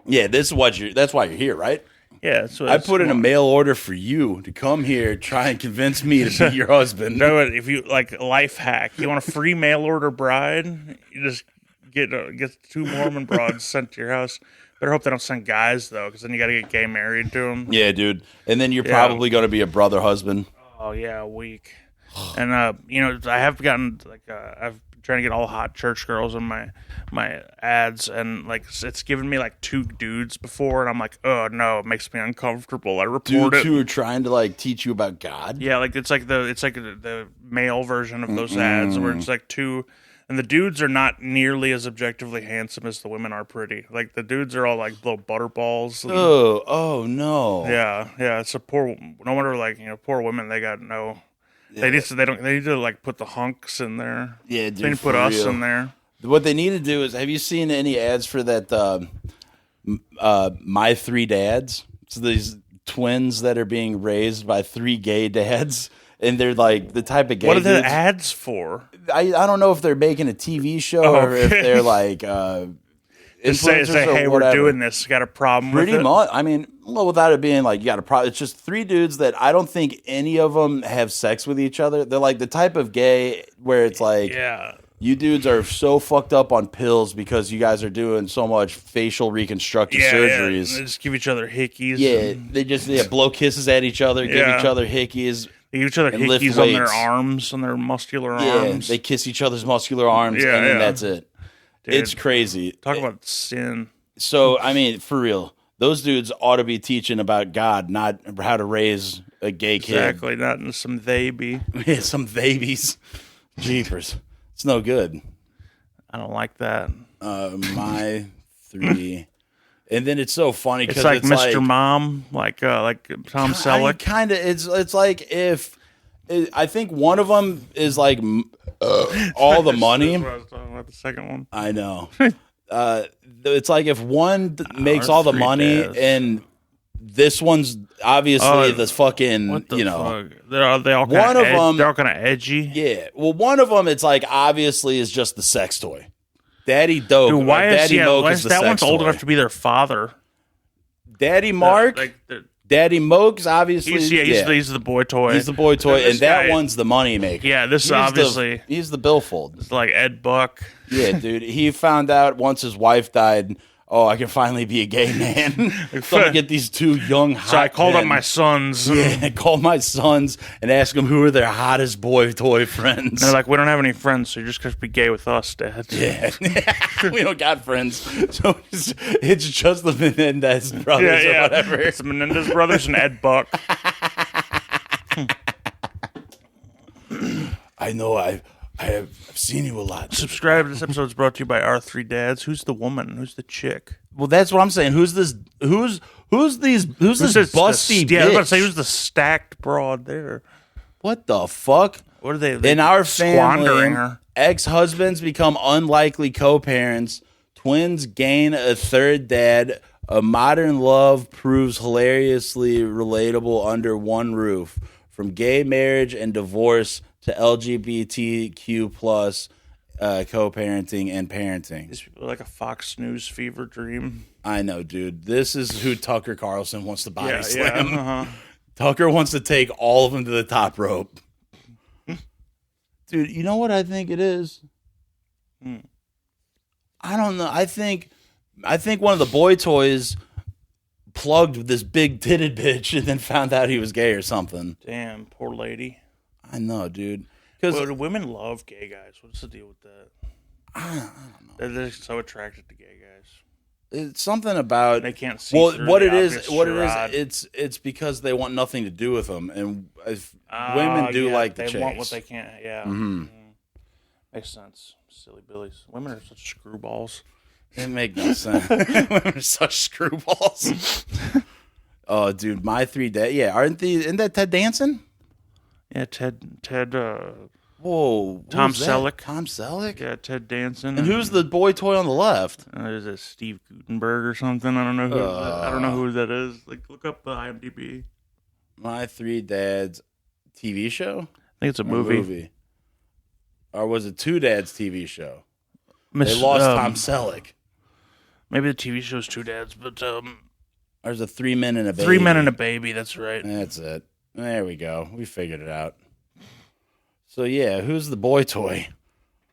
Yeah, that's why you're here, right? Yeah, I put in a mail order for you to come here, try and convince me to be your husband. No, if you like life hack, you want a free mail order bride, you just get 2 Mormon broads sent to your house. Better hope they don't send guys though, because then you got to get gay married to them. Yeah, dude, and then you're probably going to be a brother husband. Oh yeah, a week. And I have gotten I've been trying to get all hot church girls in my ads, and it's given me 2 dudes before, and I'm like, oh no, it makes me uncomfortable. I report dudes it. who are trying to teach you about God. Yeah, it's like the male version of those ads where it's 2 And the dudes are not nearly as objectively handsome as the women are pretty. Like, the dudes are all, like, little butterballs. Oh, no. Yeah. It's a poor... No wonder, like, poor women, they got no... Yeah. They need to, like, put the hunks in there. Yeah, dude, they need to put us in there. What they need to do is... Have you seen any ads for that, My Three Dads? So these twins that are being raised by three gay dads... And they're like the type of gay. What are the dudes. ads for? I don't know if they're making a TV show or if they're like say, hey, we're doing this. Got a problem with it? Pretty much. I mean, well, without it being like you got a problem. It's just three dudes that I don't think any of them have sex with each other. They're like the type of gay where it's like, you dudes are so fucked up on pills because you guys are doing so much facial reconstructive surgeries. They just give each other hickeys. Yeah, they just blow kisses at each other, give each other hickeys. They give each other hickeys on their arms, on their muscular arms. They kiss each other's muscular arms, and then that's it. Dude, it's crazy. Talk about sin. So, I mean, for real, those dudes ought to be teaching about God, not how to raise a gay kid. Exactly, not in some baby. Yeah, some babies. Jeepers. It's no good. I don't like that. My three... And then it's so funny because it's like Mr. Mom, like Tom Selleck. Kind of. It's like if I think one of them is like all the money. That's what I was talking about the second one. I know. It's like if one makes all the money and this one's obviously the fucking fuck? They're all one of them. They're all kind of edgy. Yeah. Well, one of them it's like obviously is just the sex toy. Daddy Dope. Dude, why is that one's old toy. enough to be their father? Daddy Mark? Daddy Moke's obviously. He's the boy toy. He's the boy toy, and that one's the money maker. Yeah, this is obviously. He's the billfold. It's like Ed Buck. Yeah, dude. He found out once his wife died. Oh, I can finally be a gay man. So I'm gonna get these two young hot So I called men. up my sons. Yeah, I called my sons and asked them who are their hottest boy toy friends. And they're like, we don't have any friends, so you're just gonna be gay with us, Dad. Yeah, we don't got friends, so it's just the Menendez brothers or whatever. It's the Menendez brothers and Ed Buck. I know. I've seen you a lot. Subscribe. This episode is brought to you by our three dads. Who's the woman? Who's the chick? Well, that's what I'm saying. Who's this? Who's this busty bitch? Yeah, I was about to say, who's the stacked broad there? What the fuck? What are they in our squandering family? Her? Ex-husbands become unlikely co-parents. Twins gain a third dad. A modern love proves hilariously relatable under one roof. From gay marriage and divorce to LGBTQ plus co-parenting and parenting. These people are like a Fox News fever dream. I know, dude. This is who Tucker Carlson wants to body slam. Yeah, uh-huh. Tucker wants to take all of them to the top rope. Dude, you know what I think it is? I don't know. I think one of the boy toys plugged this big titted bitch and then found out he was gay or something. Damn, poor lady. I know, dude. Because women love gay guys. What's the deal with that? I don't know. They're so attracted to gay guys. It's something about they can't see. What it is, it's because they want nothing to do with them, and if women do like the chicks. They want what they can't. Yeah, mm-hmm. Makes sense. Silly billies. Women are such screwballs. They make no sense. Women are such screwballs. Oh, dude, my three dads. Yeah, isn't that Ted Danson? Yeah, Ted. Whoa, Tom Selleck. Tom Selleck. Yeah, Ted Danson. And who's the boy toy on the left? Is it Steve Guttenberg or something? I don't know who. I don't know who that is. Like, look up the IMDb. My Three Dads TV show. I think it's a movie. Or was it Two Dads TV show? They lost Tom Selleck. Maybe the TV show's Two Dads, but there's a 3 Men and a Baby. 3 Men and a Baby. That's right. That's it. There we go. We figured it out. So yeah, who's the boy toy?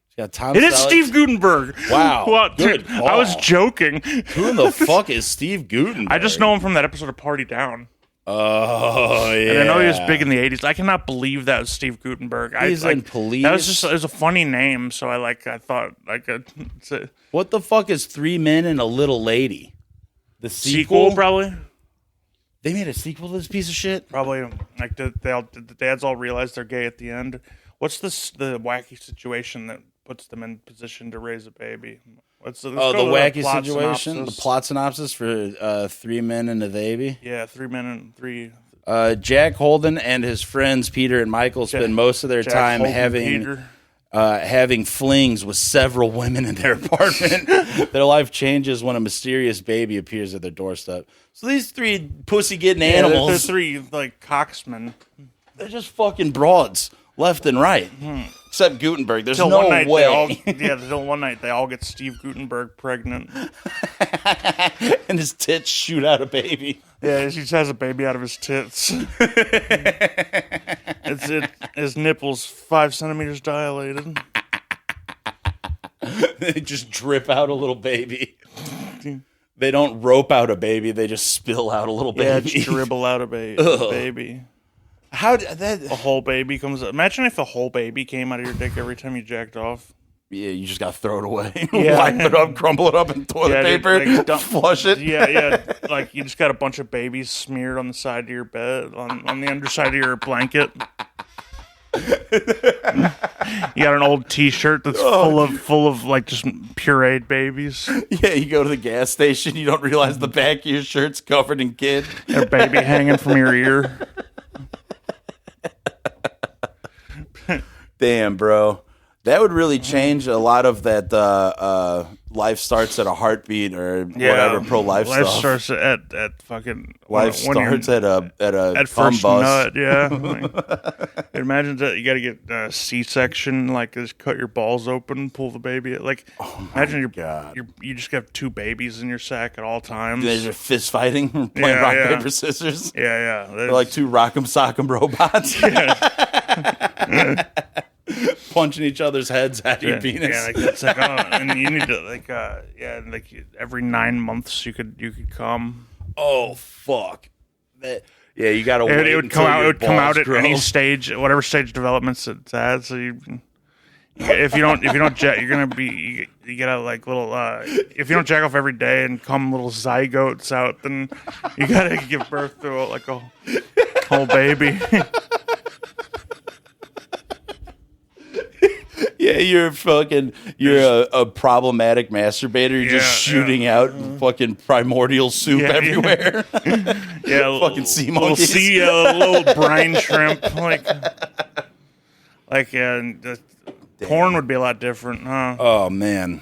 It's got Tom. It is Steve Guttenberg. Wow. Well, dude, I was joking. Who the fuck is Steve Guttenberg? I just know him from that episode of Party Down. Oh yeah. And I know he was big in the 80s. I cannot believe that was Steve Guttenberg. He's in Police. That was it was a funny name, so I thought I could say. What the fuck is 3 Men and a Little Lady? The sequel probably. They made a sequel to this piece of shit? Probably. Like, did the dads all realize they're gay at the end? What's the wacky situation that puts them in position to raise a baby. The wacky situation? The plot synopsis for 3 Men and a Baby? Yeah, 3 men and 3... Jack Holden and his friends Peter and Michael spend most of their time having flings with several women in their apartment. Their life changes when a mysterious baby appears at their doorstep. So these 3 pussy-getting animals... They're 3, like, cocksmen. They're just fucking broads, left and right. Except Gutenberg. There's no way. Until one night they all get Steve Gutenberg pregnant. And his tits shoot out a baby. Yeah, he just has a baby out of his tits. His nipples 5 centimeters dilated. They just drip out a little baby. They don't rope out a baby. They just spill out a little baby. Yeah, just dribble out a baby. How did that? A whole baby comes out. Imagine if a whole baby came out of your dick every time you jacked off. Yeah, you just got to throw it away. Yeah. Wipe it up, crumble it up in toilet paper, flush it. Yeah. Like, you just got a bunch of babies smeared on the side of your bed, on the underside of your blanket. You got an old T-shirt that's full of like just pureed babies. Yeah, you go to the gas station, you don't realize the back of your shirt's covered in kid. A baby hanging from your ear. Damn, bro. That would really change a lot of that life starts at a heartbeat or whatever pro-life stuff. Life starts at fucking... Life starts at a first bus. Nut, yeah. Like, imagine that you got to get a C-section, like just cut your balls open, pull the baby. Like, imagine you just have 2 babies in your sack at all times. They're just fist fighting, playing rock, paper, scissors. Yeah. They're like 2 rock'em sock'em robots. Yeah. Punching each other's heads at your penis. Yeah, like that's like, and you need to like every 9 months you could come. Oh fuck! You got to wait. It would come out at any stage, whatever stage developments it's at. So if you don't jack, you're gonna be you gotta like little. If you don't jack off every day and come little zygotes out, then you gotta give birth to like a whole baby. Yeah, you're a problematic masturbator. You're just shooting out fucking primordial soup everywhere. Yeah, fucking sea monkeys. Little brine shrimp. Porn would be a lot different, huh? Oh man,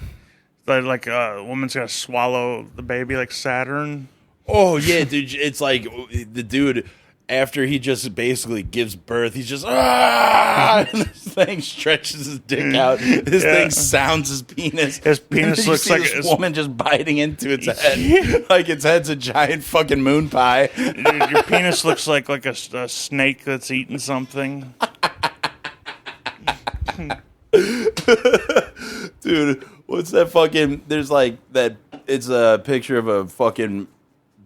like a woman's gonna swallow the baby like Saturn. Oh yeah, dude. It's like the dude. After he just basically gives birth, he's just and this thing stretches his dick out. This thing sounds his penis. His penis looks like this woman just biting into its head, like its head's a giant fucking moon pie. Dude, your penis looks like a snake that's eating something. Dude, what's that fucking? There's like that. It's a picture of a fucking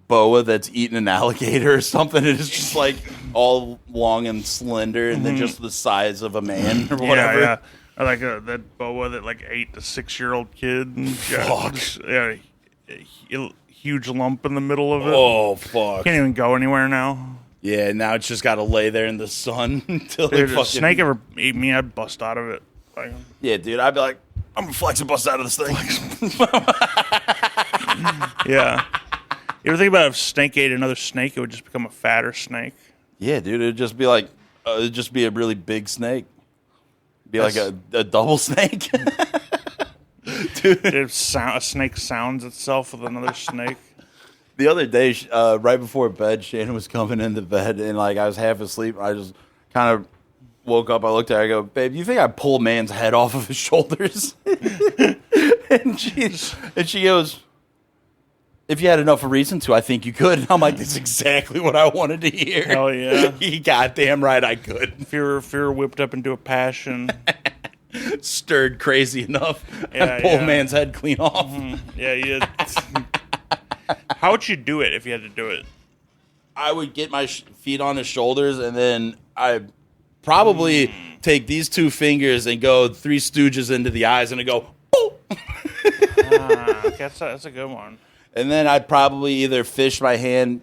boa that's eating an alligator or something. It is just like all long and slender, and then just the size of a man or whatever. Yeah. I like that boa that like ate a 6-year-old kid. And fuck. A huge lump in the middle of it. Oh fuck! Can't even go anywhere now. Yeah, now it's just got to lay there in the sun until Dude, it fucking... If a snake ever ate me, I'd bust out of it. Like, yeah, dude, I'd be like, I'm gonna flex and bust out of this thing. Yeah. You ever think about if a snake ate another snake, it would just become a fatter snake? Yeah, dude, it'd just be like, it'd just be a really big snake. Like a double snake. Dude. A snake sounds itself with another snake. The other day, right before bed, Shannon was coming into bed, and like I was half asleep. I just kind of woke up. I looked at her. I go, "Babe, you think I pull man's head off of his shoulders?" and she goes, "If you had enough reason to, I think you could." And I'm like, "That's exactly what I wanted to hear." Hell yeah! You goddamn right, I could. If you're whipped up into a passion, stirred crazy enough, I'd pull man's head clean off. Mm-hmm. Yeah, yeah. How would you do it if you had to do it? I would get my feet on his shoulders, and then I probably take these 2 fingers and go 3 Stooges into the eyes, and I go, boop. Okay, that's a good one. And then I'd probably either fish my hand.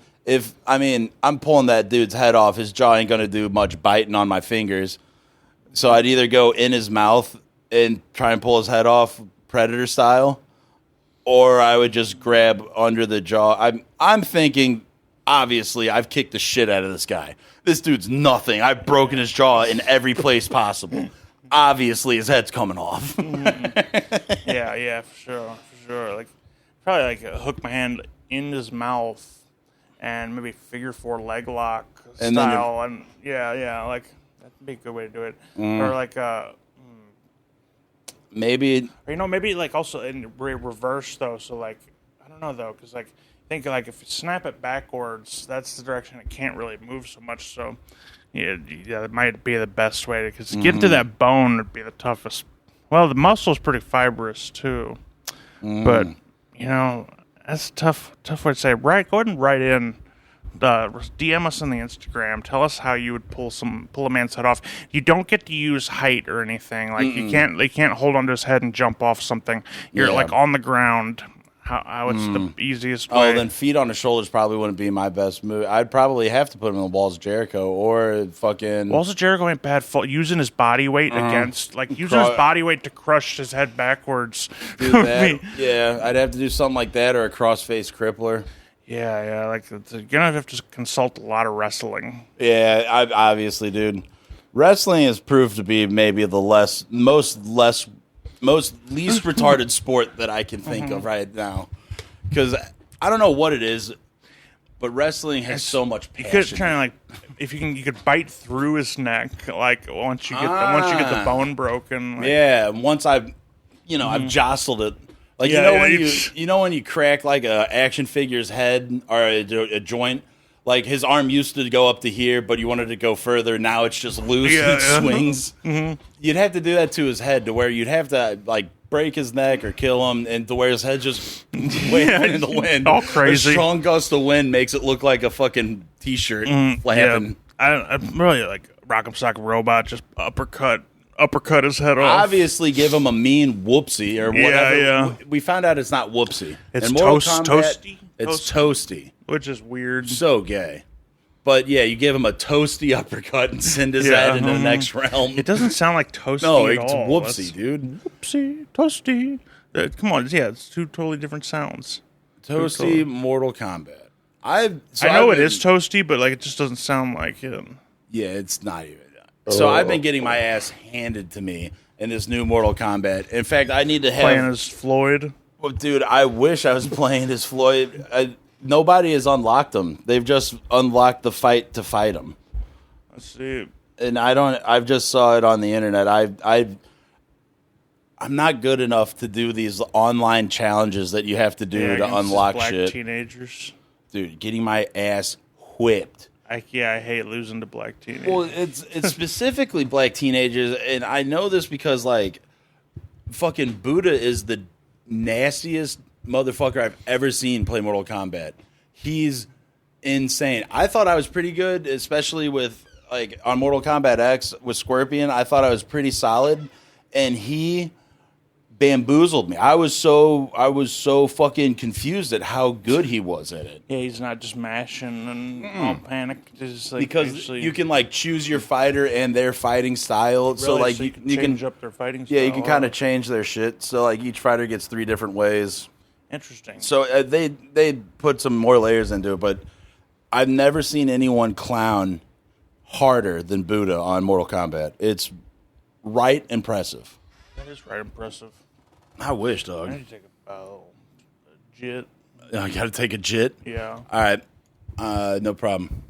I'm pulling that dude's head off. His jaw ain't going to do much biting on my fingers. So I'd either go in his mouth and try and pull his head off Predator style, or I would just grab under the jaw. I'm thinking, obviously, I've kicked the shit out of this guy. This dude's nothing. I've broken his jaw in every place possible. Obviously, his head's coming off. Yeah, for sure. Like, probably like hook my hand in his mouth and maybe figure 4 leg lock style, and like that'd be a good way to do it. Or like maybe like also in reverse though. So like I don't know though, because like think like if you snap it backwards, that's the direction it can't really move so much. So. Yeah, that might be the best way because getting to that bone would be the toughest. Well, the muscle's pretty fibrous too, but that's a tough way to say. Right, go ahead and write in, DM us on the Instagram. Tell us how you would pull a man's head off. You don't get to use height or anything. Like they can't hold onto his head and jump off something. You're like on the ground. How it's the easiest way. Oh, then feet on the shoulders probably wouldn't be my best move. I'd probably have to put him in the Walls of Jericho or fucking... Walls of Jericho ain't bad. Using his body weight against... Like, using his body weight to crush his head backwards. Do that. Yeah, I'd have to do something like that or a cross-face crippler. Yeah. Like, you're going to have to consult a lot of wrestling. Yeah, obviously, dude. Wrestling has proved to be maybe the most least retarded sport that I can think of right now, because I don't know what it is, but wrestling has so much passion. You could try and if you could bite through his neck, like once you get the bone broken. Like, once I've jostled it, like when you crack like a action figure's head or a joint. Like, his arm used to go up to here, but you wanted to go further. Now it's just loose and it swings. You'd have to do that to his head to where you'd have to, like, break his neck or kill him, and to where his head just waving in the wind. All crazy. A strong gust of wind makes it look like a fucking T-shirt flapping. Yeah. I'm really like Rock'em Sock'em Robot, just uppercut his head off. Obviously, give him a mean whoopsie or whatever. Yeah. We found out it's not whoopsie. It's toasty. It's toasty. Which is weird. So gay. But yeah, you give him a toasty uppercut and send his head into the next realm. It doesn't sound like toasty at all. No, it's whoopsie, dude. Whoopsie, toasty. Come on, it's two totally different sounds. Toasty, Mortal Kombat. I know it is toasty, but like it just doesn't sound like it. Yeah, it's not even. So I've been getting my ass handed to me in this new Mortal Kombat. In fact, I need to have... Playing as Floyd? Well, dude, I wish I was playing as Floyd. Nobody has unlocked them. They've just unlocked the fight to fight them. I see. And I've just saw it on the internet. I'm not good enough to do these online challenges that you have to do to unlock black shit. Teenagers. Dude, getting my ass whipped. I hate losing to black teenagers. Well, it's specifically black teenagers, and I know this because, like, fucking Buddha is the nastiest motherfucker I've ever seen play Mortal Kombat. He's insane. I thought I was pretty good, especially with, like, on Mortal Kombat X with Scorpion. I thought I was pretty solid, and he bamboozled me. I was so fucking confused at how good he was at it. Yeah, he's not just mashing and all panicked. Just like because you can like choose your fighter and their fighting style. Really? So like you can change up their fighting style. Yeah, you can kind of change their shit. So like each fighter gets 3 different ways. Interesting. So they put some more layers into it, but I've never seen anyone clown harder than Buddha on Mortal Kombat. It's right impressive. That is right impressive. I wish, dog. I need to take a jit. I got to take a jit? Yeah. All right. No problem.